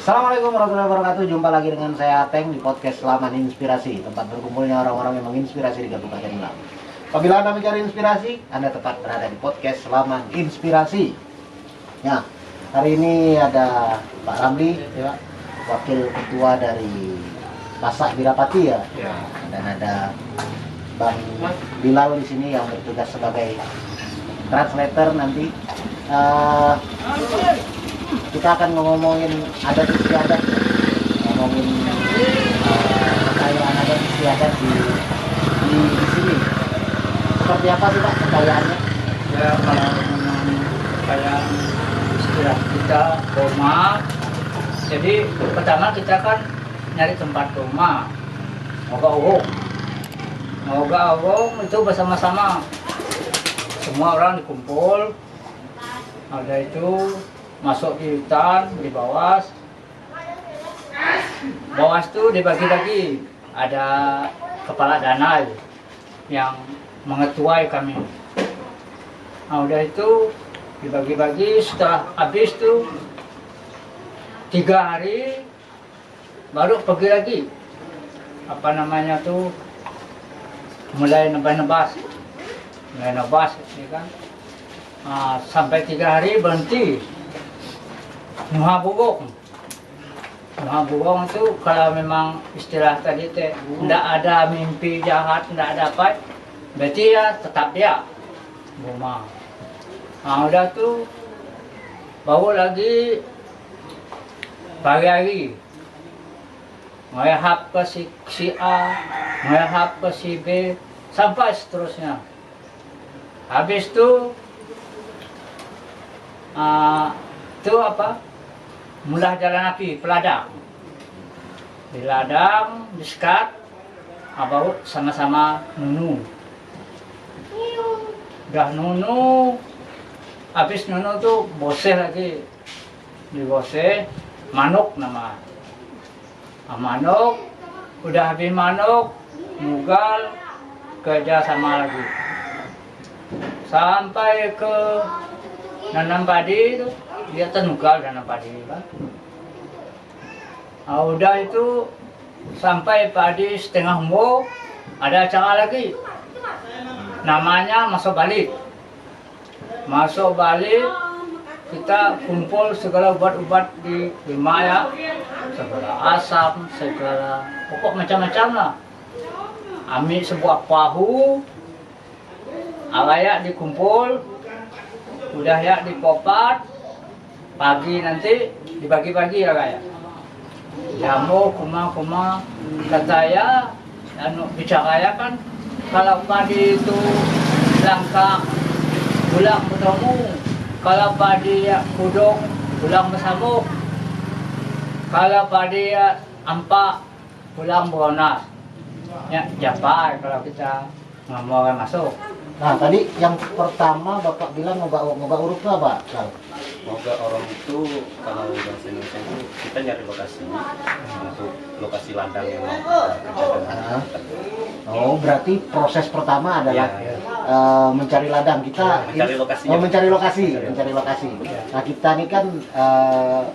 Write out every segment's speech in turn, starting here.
Assalamualaikum warahmatullahi wabarakatuh. Jumpa lagi dengan saya Ateng di podcast Laman Inspirasi, tempat berkumpulnya orang-orang yang menginspirasi di Kabupaten Malang. Apabila Anda mencari inspirasi, Anda tepat berada di podcast Laman Inspirasi. Ya, hari ini ada Pak Ramli, ya, Wakil Ketua dari Pasak Birapati ya. Dan ada Bang Bilal di sini yang bertugas sebagai translator nanti. Kita akan ngomongin adat istiadat, ngomongin kekayaan adat istiadat di sini. Seperti apa sih Pak kekayaannya? Ya, kalau memang kayak istilah kita rumah. Jadi pertama kita kan nyari tempat rumah. Moga-ogo itu bersama-sama. Semua orang dikumpul. Ada itu masuk di hutan, di bawah itu dibagi-bagi, ada kepala danai yang mengetuai kami. Nah, udah itu dibagi-bagi, setelah habis tuh 3 hari baru pergi lagi, apa namanya tuh, mulai nebas, ya kan. Nah, sampai 3 hari berhenti. Nuha bugong itu kalau memang istilah tadi teh tidak ada mimpi jahat, tidak ada apa, berarti ya tetap dia rumah. Nah, udah tuh bawa lagi pagi ngehap ke si A, ngehap ke si B, sampai seterusnya. Habis tuh itu apa? Mulah jalan api, peladang. Di ladang, disekat, abau sama-sama nunu. Udah nunu, habis nunu tuh boseh lagi. Diboseh, manuk nama. Manuk, udah habis manuk, mugal, kerja sama lagi. Sampai ke nanam padi itu. Dia tenugal dan padi kan. Nah, udah itu sampai padi setengah umur ada acara lagi. Namanya masuk balik. Masuk balik kita kumpul segala obat-obat di rumah ya. Segala asam, segala pokok macam-macam lah. Ambil sebuah pahu, alayak dikumpul, udah ya dipopat. Pagi nanti dibagi-bagi ya kayak jamu kuma kata ya bicara ya kan, kalau padi itu langkah pulang bertemu, kalau padi ya kudung pulang bersamuk, kalau padi ya ampak pulang beronas ya japai kalau kita ngomong masuk. Nah, tadi yang pertama Bapak bilang ngoga urut itu apa? Moga orang itu kalau bahasa Indonesia itu kita nyari lokasi untuk lokasi ladang yang mau kita kerjakan. Oh, berarti proses pertama adalah mencari ladang. Kita mencari lokasi. Nah, kita ini kan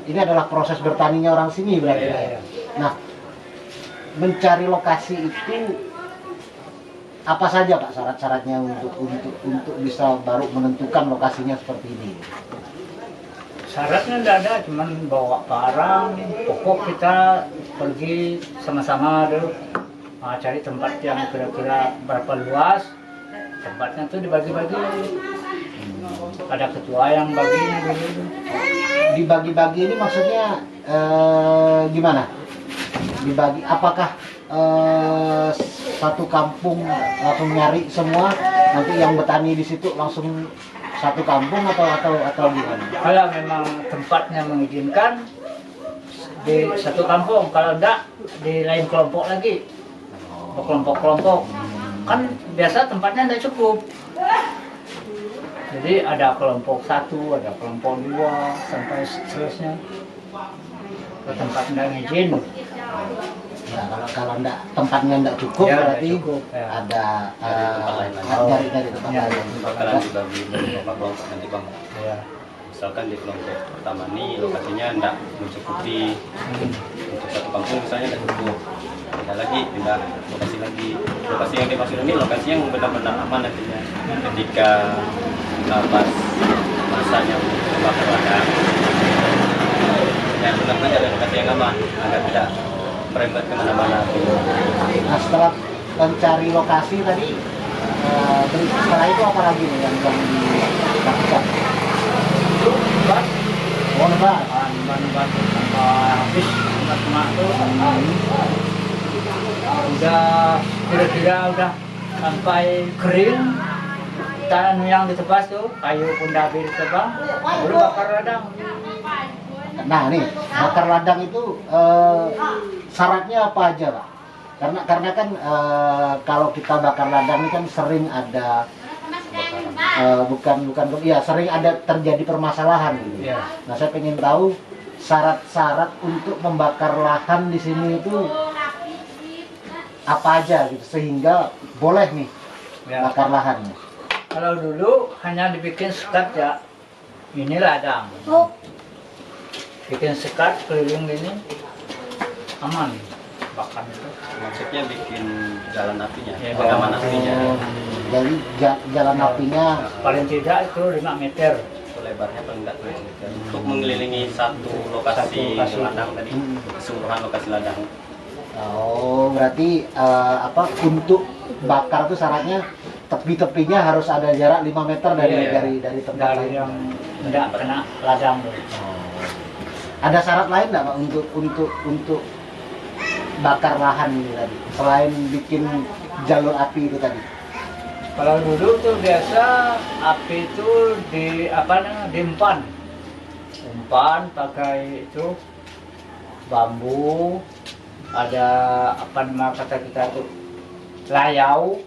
ini adalah proses bertaninya orang sini berarti. Nah, mencari lokasi itu apa saja Pak syarat-syaratnya untuk bisa baru menentukan lokasinya seperti ini? Syaratnya tidak ada, cuman bawa barang, pokok kita pergi sama-sama dulu, cari tempat yang kira-kira berapa luas, tempatnya tuh dibagi-bagi. Ada ketua yang baginya gitu. Dibagi-bagi ini maksudnya gimana? Dibagi, apakah satu kampung langsung nyari semua, nanti yang bertani di situ langsung satu kampung atau gimana? Kalau memang tempatnya mengizinkan di satu kampung, kalau enggak di lain kelompok lagi, kelompok-kelompok. Kan biasa tempatnya tidak cukup, jadi ada kelompok 1, ada kelompok 2 sampai seterusnya. Ke tempat tidak izin. Ya, kalau enggak, tempatnya enggak cukup Ya, berarti cukup, ya. ada tempat lain. dari tempat Ya, lain. Bakalan dibagi beberapa kelompok nanti bang. Ya. misalkan di kelompok pertama nih lokasinya tidak mencukupi untuk satu kampung misalnya tidak cukup, pindah lagi, pindah lokasi yang dimaksud ini lokasi yang benar-benar aman nantinya ketika pas masanya membakar ladang, yang benar-benar ada lokasi yang aman agar tidak merembet kemana-mana. Nah, setelah mencari lokasi tadi, setelah itu apa lagi nih yang dilakukan? Buat Oh, nebas. ban sampai habis emak tuh udah kira-kira udah sampai kering. Tanah yang ditebas tuh kayu pundabi ditebang, baru bakar ladang. Nah, nih bakar ladang itu syaratnya apa aja, Pak? Karena kan kalau kita bakar ladang ini kan sering ada sering ada terjadi permasalahan gitu. Iya. Nah, saya pengen tahu syarat-syarat untuk membakar lahan di sini itu apa aja gitu sehingga boleh nih Ya. bakar lahannya. Kalau dulu hanya dibikin sekat ya, ini ladang. Bikin sekat keliling ini aman bakar itu. Maksudnya bikin jalan apinya, Ya, pengamanan apinya. Jadi jalan apinya Paling tidak itu 5 meter. Lebarnya paling tidak 2 meter untuk mengelilingi satu lokasi Satu lokasi. ladang tadi, keseluruhan lokasi ladang. oh berarti untuk bakar tuh syaratnya tepi-tepinya harus ada jarak 5 meter dari Iya. dari tempat Dari lain. yang tidak kena ladang. Oh. Ada syarat lain nggak, Pak, untuk bakar lahan ini tadi selain bikin jalur api itu tadi? Kalau dulu tuh biasa api itu diempan pakai itu bambu, ada kata kita tuh layau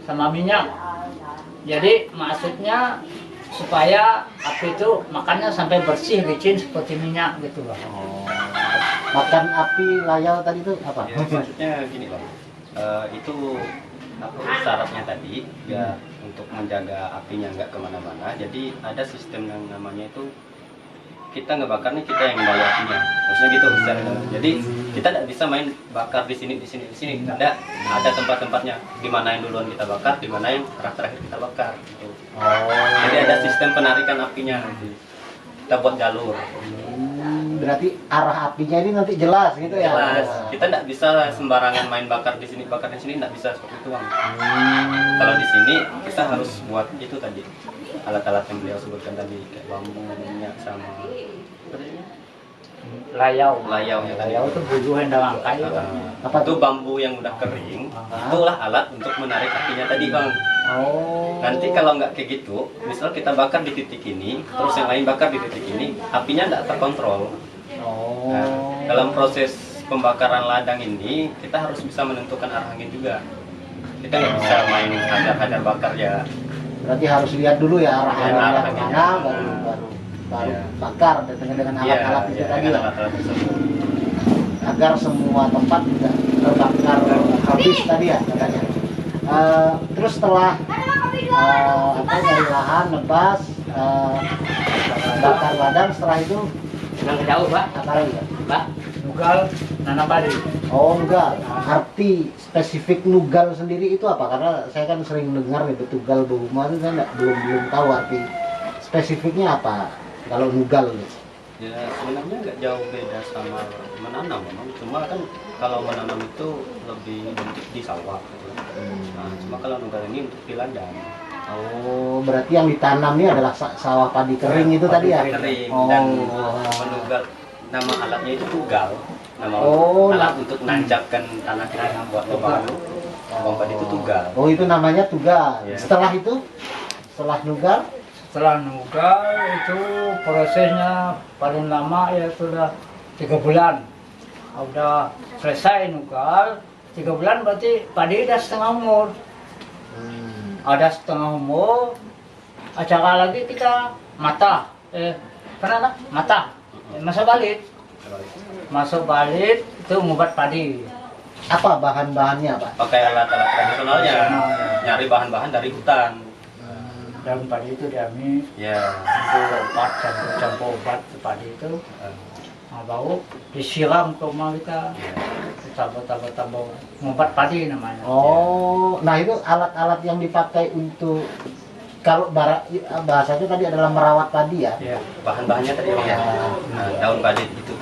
sama minyak. Jadi maksudnya supaya api itu makannya sampai bersih licin seperti minyak gitu Bang. Oh. Makan api layau tadi itu apa? Ya, maksudnya gini Bang, itu syaratnya tadi ya untuk menjaga apinya nggak kemana-mana. Jadi ada sistem yang namanya itu kita ngebakarnya kita yang mengendali apinya. Maksudnya gitu secara dalam. Jadi kita tidak bisa main bakar di sini. Ada tempat-tempatnya. Di mana yang duluan kita bakar, di mana yang terakhir kita bakar. Gitu. Oh. Jadi ada sistem penarikan apinya nanti. Kita buat jalur. Berarti arah apinya ini nanti jelas gitu ya? Jelas. Kita tidak bisa sembarangan main bakar di sini, tidak bisa seperti itu Bang. Kalau di sini kita harus buat itu tadi alat-alat yang beliau sebutkan tadi kayak bambu, minyak sama layaunya tadi. Layau itu bulu hendang kayu. Apa Itu bambu yang udah kering. Itulah alat untuk menarik apinya tadi Bang. Oh. Nanti kalau nggak kayak gitu, misal kita bakar di titik ini, terus yang lain bakar di titik ini, apinya nggak terkontrol. Oh. Nah, dalam proses pembakaran ladang ini kita harus bisa menentukan arah angin juga. Kita nggak bisa main hajar-hajar bakar ya. Berarti harus lihat dulu ya arah Ya, anginnya arah kemana, anginnya. baru Ya. bakar dengan alat-alat itu tadi dengan ya. alat-alat tersebut. Agar semua tempat tidak terbakar habis tadi ya katanya. Terus setelah dari lahan nebas, bakar ladang, setelah itu Nggak jauh Pak. apa lagi ya? Pak, nugal nanam padi. Oh, nugal. Arti spesifik nugal sendiri itu apa? Karena saya kan sering dengar nih betugal behuma itu saya belum tahu arti spesifiknya apa kalau nugal gitu. Ya sebenarnya nggak jauh beda sama menanam memang. Cuma kan kalau menanam itu lebih bentuk di sawah gitu. Nah, cuma kalau nugal ini untuk di ladang. Oh, berarti yang ditanam ini adalah sawah padi kering itu tadi ya? Kering Oh. dan menugal, nama alatnya itu tugal. Nama Oh, alat untuk nanjakkan tanah kita buat lubang padi itu tugal. Oh, itu namanya tugal. Iya. Setelah nugal, Setelah nugal itu prosesnya paling lama ya sudah 3 bulan. Udah selesai nugal 3 bulan berarti padi udah setengah umur. Ada setengah umur, acara lagi kita mata masuk balik itu ngubat padi. apa bahan-bahannya, Pak? Pakai alat-alat tradisionalnya, nyari bahan-bahan dari hutan. daun padi itu diambil Ya. untuk obat, campur obat padi itu. Bau disiram ke rumah kita, tambah ngobat padi namanya. Oh, nah itu alat-alat yang dipakai untuk kalau bahasanya tadi adalah merawat padi ya. Ya. Bahan-bahannya tadi ya. Nah, daun padi itu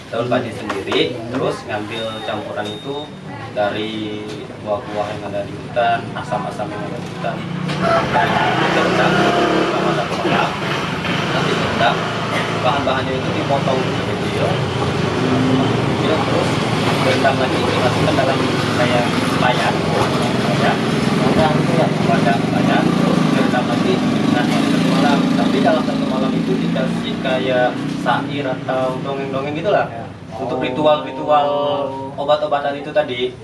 daun padi sendiri, terus ngambil campuran itu dari buah-buah yang ada di hutan, asam-asam yang ada di hutan. Direndam selama 1 malam. Nanti direndam, bahan-bahannya itu dipotong kecil, terus direndam lagi, dimasukkan dalam kayak layar, ya. Wadah layar, terus direndam lagi. Nah, 1 malam. Tapi dalam 1 malam itu dikasih kayak syair atau dongeng-dongeng gitulah. Ya. Untuk ritual-ritual obat-obatan itu tadi.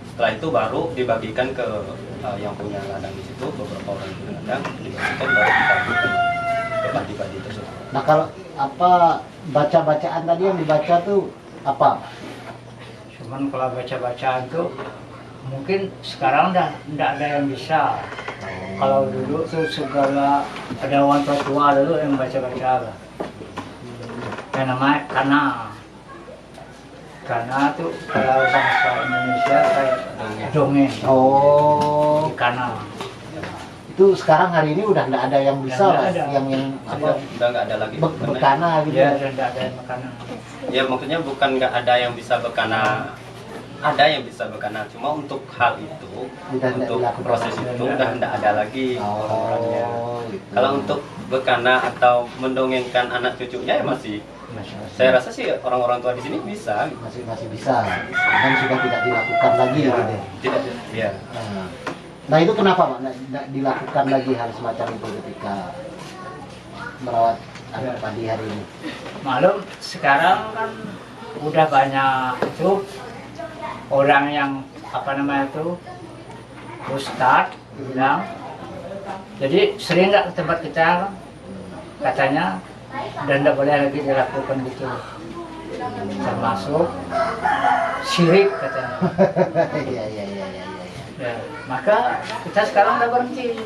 Setelah itu baru dibagikan ke yang punya ladang di situ, beberapa orang yang punya ladang dibagikan, baru kita berikan ke padi-padi tersebut. Nah kalau apa baca-bacaan tadi yang dibaca tuh apa? Cuman kalau baca-bacaan tuh mungkin sekarang udah nggak ada yang bisa. Kalau dulu tuh segala ada orang tua dulu yang baca-baca lah. Yang namanya Kana tuh kalau bahasa Indonesia kayak dongeng. Oh, Kana. itu sekarang hari ini udah nggak ada yang bisa Nggak lah, ada. yang apa Udah nggak ada lagi. bekana gitu. Ya, dan nggak ada yang makanan. Ya maksudnya bukan nggak ada yang bisa bekana, ada yang bisa bekana. Cuma untuk hal itu, Udah nggak untuk dilakukan. proses itu udah nggak ada lagi orang-orangnya. Gitu. Kalau untuk bekana atau mendongengkan anak cucunya ya masih. Saya rasa sih orang-orang tua di sini bisa. masih bisa, dan sudah tidak dilakukan lagi Ya, gitu. tidak, ya. Nah itu kenapa Pak nggak dilakukan lagi hal semacam itu ketika merawat anak padi hari ini? Malum sekarang kan udah banyak itu orang yang apa namanya itu ustadz bilang, jadi sering nggak ke tempat kita katanya dan tidak boleh lagi dilakukan gitu, termasuk syirik katanya. Iya. Ya, maka kita sekarang udah berhenti.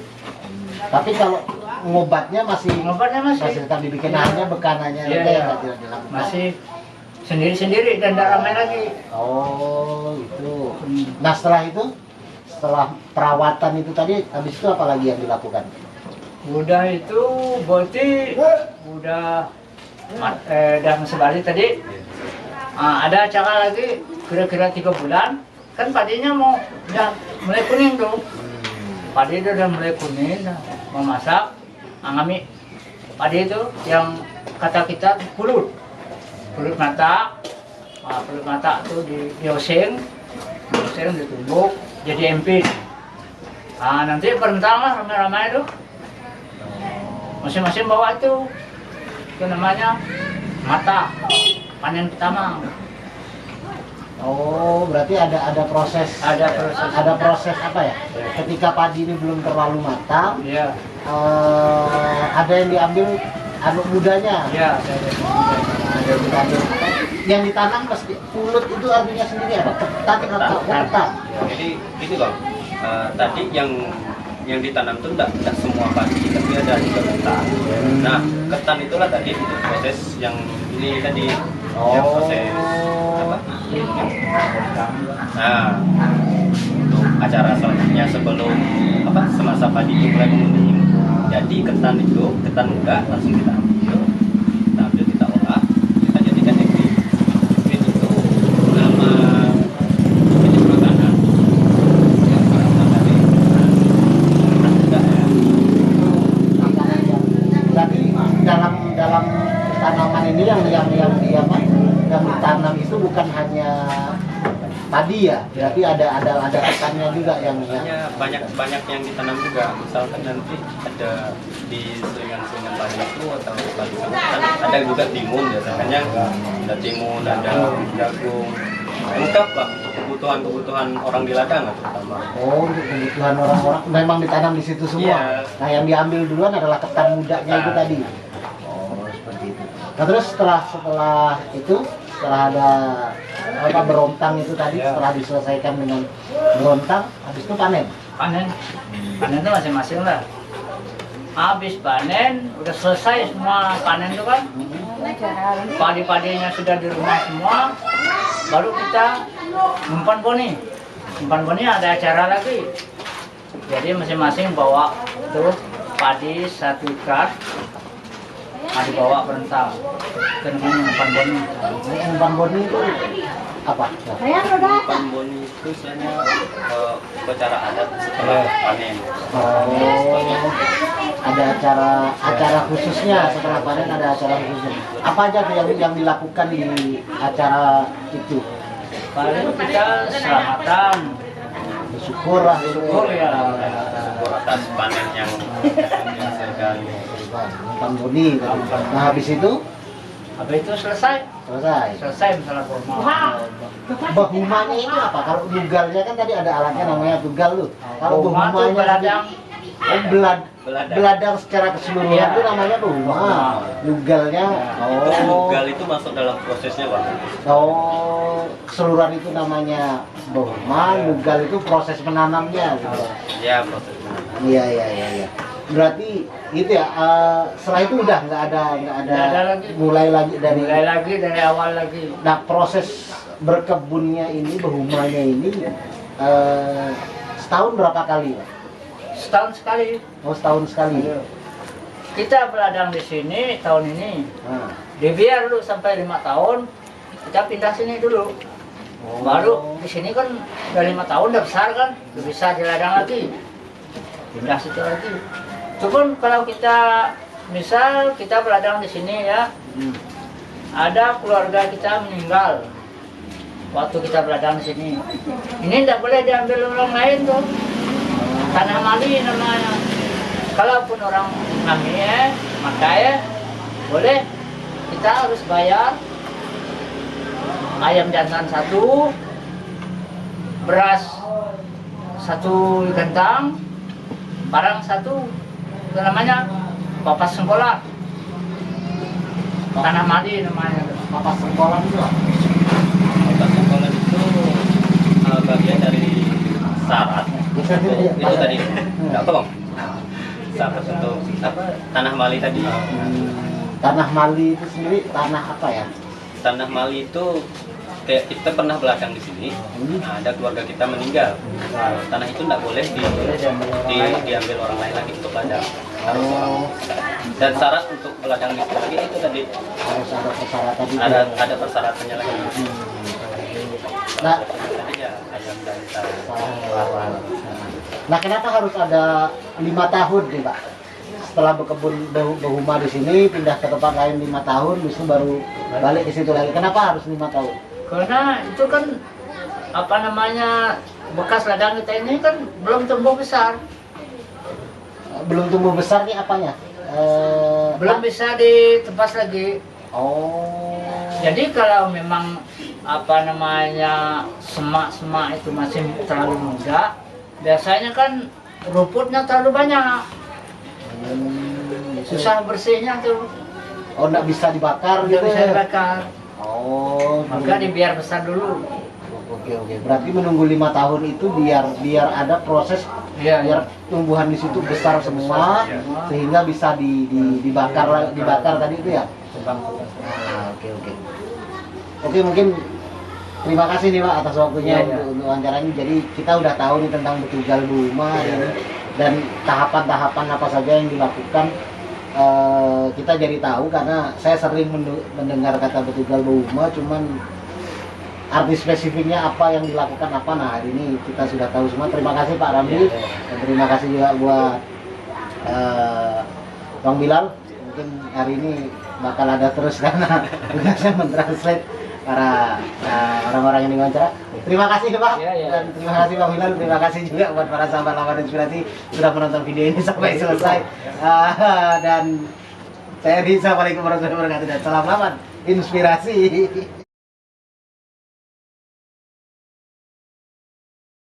Tapi kalau ngobatnya Ngobatnya masih tetap dibikin, hanya bekananya Iya, aja iya. yang tidak dilakukan. masih sendiri-sendiri dan tidak ramai lagi. Oh itu. Nah setelah perawatan itu tadi, habis itu apa lagi yang dilakukan? Udah itu berarti udah sebalik tadi. Ada acara lagi kira-kira 3 bulan, kan padinya udah mulai kuning tuh. Padi itu udah mulai kuning, mau masak, ngami padi itu yang kata kita pulut mata. Pulut mata tuh dioseng, ditumbuk jadi empit. Nanti berentang lah ramai-ramai tuh. Masing-masing bawa itu namanya mata, panen pertama. Oh berarti ada proses apa ya? Ketika padi ini belum terlalu matang, Iya. ada yang diambil anak mudanya. Iya, Ada yang diambil apa? Yang ditanam pasti pulut itu artinya sendiri apa? Ketan atau ketan? Jadi gitu Bang, tadi yang ditanam itu enggak semua padi, tapi ada juga ketan. Nah, ketan itulah tadi untuk proses yang ini tadi, yang proses apa? Nah, untuk acara selanjutnya sebelum semasa padi itu mulai menguning, jadi ketan muda langsung kita ambil, kita olah, kita jadikan empit. Empit itu nama jenis makanan. Berarti dalam tanaman ini yang ditanam itu bukan hanya padi ya, berarti ada ketannya juga yang banyak yang ditanam juga. Misalkan nanti ada di selingan-selingan padi itu atau padi ada juga timun biasanya, ada timun, ada jagung, lengkap lah kebutuhan orang di ladang lah terutama. Oh, untuk kebutuhan orang-orang memang ditanam di situ semua. Iya. Nah, yang diambil duluan adalah ketan mudanya itu tadi. Oh, seperti itu. Nah, terus setelah ada berontang itu tadi, Iya. setelah diselesaikan dengan berontang, habis itu panen. Panen itu masing-masing lah. habis panen, udah selesai semua panen itu kan, padi-padinya sudah di rumah semua, baru kita umpan boni. Umpan boni ada acara lagi, jadi masing-masing bawa tuh padi 1 kart, dibawa berentak ke umpan boni. Umpan boni itu apa? Umpan boni itu istilahnya upacara adat setelah panen. Oh, ada acara khususnya setelah panen, ada acara khususnya. Apa aja tuh yang dilakukan di acara itu? Paling kita selamatan, Bersyukur lah, syukur ya. Syukur atas panen yang dihasilkan. Umpan boni. Nah habis itu Habis itu selesai misalnya kurma. bahumanya ini apa? Kalau nugalnya kan tadi ada alatnya namanya tugal tuh. Kalau Bahuma tuh bahumanya beladang. beladang secara keseluruhan Iya. itu namanya bahuma. Nugalnya Itu nugal itu masuk dalam prosesnya, Pak. Keseluruhan itu namanya bahuma. Nugal itu proses menanamnya gitu. Ya, proses menanam. Iya. Berarti itu ya, setelah itu udah nggak ada lagi. mulai lagi dari awal lagi. Nah, proses berkebunnya ini, bahumanya ini setahun berapa kali, Pak? Setahun sekali. Oh, setahun sekali. Kita beladang di sini tahun ini. Nah. Dibiar dulu sampai 5 tahun. Kita pindah sini dulu. Oh. Baru di sini kan udah 5 tahun udah besar kan, udah bisa di ladang lagi. Pindah situ lagi. Cuman kalau kita misal kita beladang di sini ya, ada keluarga kita meninggal waktu kita beladang di sini. Ini tidak boleh diambil orang lain tuh. Tanah mali namanya. Kalaupun orang kami maka boleh, kita harus bayar ayam jantan 1, beras 1 kentang, barang 1, itu namanya papas sengkola. Tanah mali namanya. Papas sengkolan itu apa? Papas sengkolan itu bagian dari syarat. Itu tadi. Apa, Bang? Syarat untuk apa? Tanah mali tadi. Tanah mali itu sendiri tanah apa ya? Tanah mali itu kayak kita pernah beladang di sini. Nah, ada keluarga kita meninggal. Tanah itu tidak boleh diambil orang lain lagi untuk ladang. Dan syarat untuk beladang di sini lagi itu tadi Harus ada persyaratan itu. ada persyaratannya lagi. Nah, Tadi ya ayam jantan. nah kenapa harus ada 5 tahun nih, Pak? Setelah berkebun bahuma di sini, pindah ke tempat lain 5 tahun, habis itu baru balik ke situ lagi. Kenapa harus 5 tahun? Karena itu kan apa namanya, bekas ladang kita ini kan belum tumbuh besar, Belum tumbuh besar nih apanya? belum bisa ditebas lagi. Oh. Jadi kalau memang apa namanya semak-semak itu masih terlalu muda, biasanya kan rumputnya terlalu banyak, susah bersihnya tuh, Oh, nggak bisa dibakar nggak gitu bisa ya? dibakar. Oh, Maka dibiar besar dulu. Oke. Berarti menunggu 5 tahun itu biar ada proses, Iya, biar tumbuhan di situ besar semua, sehingga bisa dibakar tadi itu ya. Ah, oke. Oke, mungkin terima kasih nih, Pak, atas waktunya Iya. untuk wawancara ini. Jadi kita udah tahu nih tentang betugal bahuma ini, dan tahapan-tahapan apa saja yang dilakukan. Kita jadi tahu karena saya sering mendengar kata betugal bahuma, cuman arti spesifiknya apa yang dilakukan apa. Nah, hari ini kita sudah tahu semua. Terima kasih Pak Ramli, dan terima kasih juga buat Bang Bilal. Mungkin hari ini bakal ada terus karena tugasnya mentranslate para orang-orang yang diwawancara. Terima kasih Pak, dan terima kasih Bang Bilal. Terima kasih juga buat para sahabat Laman Inspirasi sudah menonton video ini sampai selesai. Dan saya Rizal, Assalamualaikum warahmatullahi wabarakatuh, dan salam Laman Inspirasi.